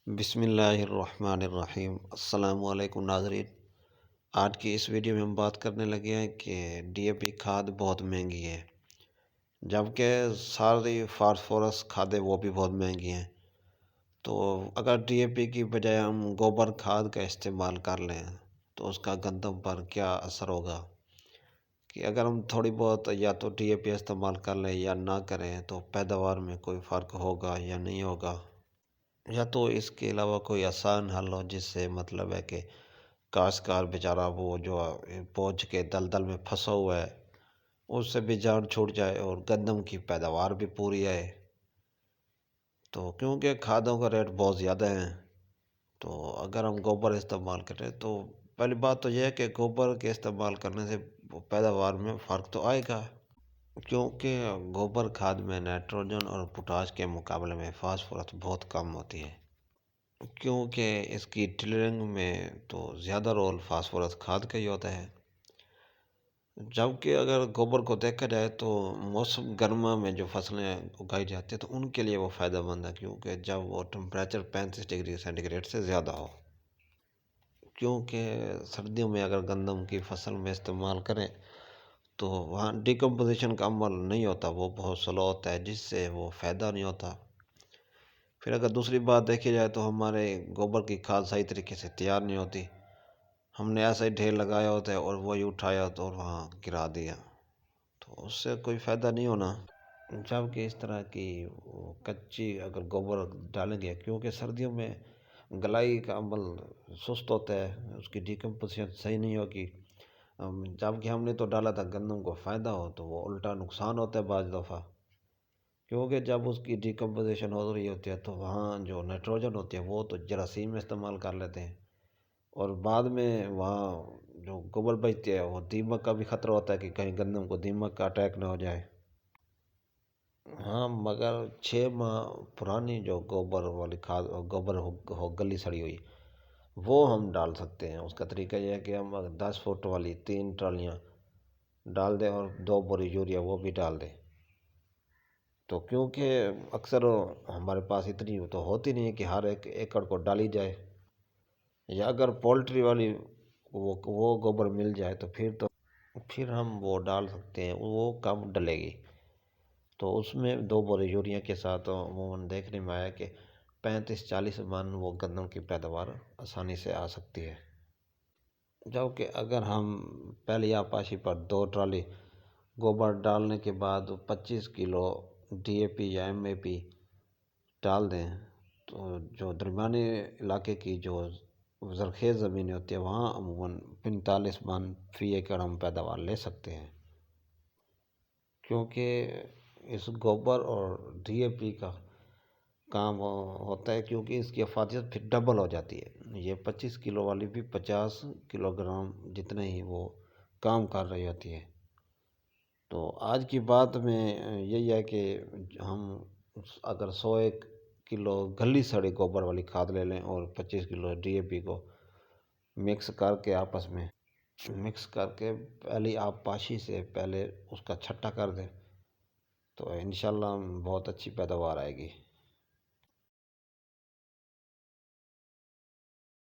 بسم اللہ الرحمن الرحیم۔ السلام علیکم ناظرین۔ آج کی اس ویڈیو میں ہم بات کرنے لگے ہیں کہ ڈی اے پی کھاد بہت مہنگی ہے، جبکہ ساری فاسفورس کھادیں وہ بھی بہت مہنگی ہیں۔ تو اگر ڈی اے پی کی بجائے ہم گوبر کھاد کا استعمال کر لیں تو اس کا گندم پر کیا اثر ہوگا، کہ اگر ہم تھوڑی بہت یا تو ڈی اے پی استعمال کر لیں یا نہ کریں تو پیداوار میں کوئی فرق ہوگا یا نہیں ہوگا، یا تو اس کے علاوہ کوئی آسان حل ہو جس سے مطلب ہے کہ کاشتکار بیچارہ وہ جو پہنچ کے دلدل میں پھنسا ہوا ہے اس سے بھی جان چھوٹ جائے اور گندم کی پیداوار بھی پوری آئے۔ تو کیونکہ کھادوں کا ریٹ بہت زیادہ ہیں، تو اگر ہم گوبر استعمال کریں تو پہلی بات تو یہ ہے کہ گوبر کے استعمال کرنے سے پیداوار میں فرق تو آئے گا، کیونکہ گوبر کھاد میں نائٹروجن اور پوٹاش کے مقابلے میں فاسفورس بہت کم ہوتی ہے، کیونکہ اس کی ٹلرنگ میں تو زیادہ رول فاسفورس کھاد کا ہی ہوتا ہے۔ جبکہ اگر گوبر کو دیکھا جائے تو موسم گرما میں جو فصلیں اگائی جاتی ہیں تو ان کے لیے وہ فائدہ مند ہے، کیونکہ جب وہ ٹمپریچر 35 ڈگری سینٹی گریڈ سے زیادہ ہو، کیونکہ سردیوں میں اگر گندم کی فصل میں استعمال کریں تو وہاں ڈیکمپوزیشن کا عمل نہیں ہوتا، وہ بہت سلو ہوتا ہے جس سے وہ فائدہ نہیں ہوتا۔ پھر اگر دوسری بات دیکھی جائے تو ہمارے گوبر کی کھاد صحیح طریقے سے تیار نہیں ہوتی، ہم نے ایسا ہی ڈھیر لگایا ہوتا ہے اور وہی اٹھایا تو وہاں گرا دیا، تو اس سے کوئی فائدہ نہیں ہونا۔ جبکہ اس طرح کی کچی اگر گوبر ڈالیں گے، کیونکہ سردیوں میں گلائی کا عمل سست ہوتا ہے، اس کی ڈیکمپوزیشن صحیح نہیں ہوگی، جبکہ ہم نے تو ڈالا تھا گندم کو فائدہ ہو تو وہ الٹا نقصان ہوتا ہے بعض دفعہ، کیونکہ جب اس کی ڈیکمپوزیشن ہو رہی ہوتی ہے تو وہاں جو نائٹروجن ہوتی ہے وہ تو جراثیم میں استعمال کر لیتے ہیں، اور بعد میں وہاں جو گوبر بچتی ہے وہ دیمک کا بھی خطرہ ہوتا ہے کہ کہیں گندم کو دیمک کا اٹیک نہ ہو جائے۔ ہاں، مگر 6 ماہ پرانی جو گوبر والی کھاد گوبر ہو گلی سڑی ہوئی وہ ہم ڈال سکتے ہیں۔ اس کا طریقہ یہ ہے کہ ہم 10 فٹ والی 3 ٹرالیاں ڈال دیں اور 2 بوری یوریا وہ بھی ڈال دیں، تو کیونکہ اکثر ہمارے پاس اتنی تو ہوتی نہیں ہے کہ ہر ایک ایکڑ کو ڈالی جائے، یا اگر پولٹری والی وہ گوبر مل جائے تو پھر ہم وہ ڈال سکتے ہیں، وہ کم ڈلے گی، تو اس میں 2 بوری یوریا کے ساتھ عموماً دیکھنے میں آیا کہ 35-40 من وہ گندم کی پیداوار آسانی سے آ سکتی ہے۔ جبکہ اگر ہم پہلی آپاشی پر 2 ٹرالی گوبر ڈالنے کے بعد 25 کلو ڈی اے پی یا ایم اے پی ڈال دیں تو جو درمیانے علاقے کی جو زرخیز زمینیں ہوتی ہیں وہاں عموماً 45 من فی ایکڑ ہم پیداوار لے سکتے ہیں، کیونکہ اس گوبر اور ڈی اے پی کا کام ہوتا ہے، کیونکہ اس کی افادیت پھر ڈبل ہو جاتی ہے، یہ 25 کلو والی بھی 50 کلو گرام جتنے ہی وہ کام کر رہی ہوتی ہے۔ تو آج کی بات میں یہی ہے کہ ہم اگر 101 کلو گلی سڑی گوبر والی کھاد لے لیں اور 25 کلو ڈی اے پی کو مکس کر کے آپس میں پہلی آپ پاشی سے پہلے اس کا چھٹا کر دیں تو انشاءاللہ بہت اچھی پیداوار آئے گی۔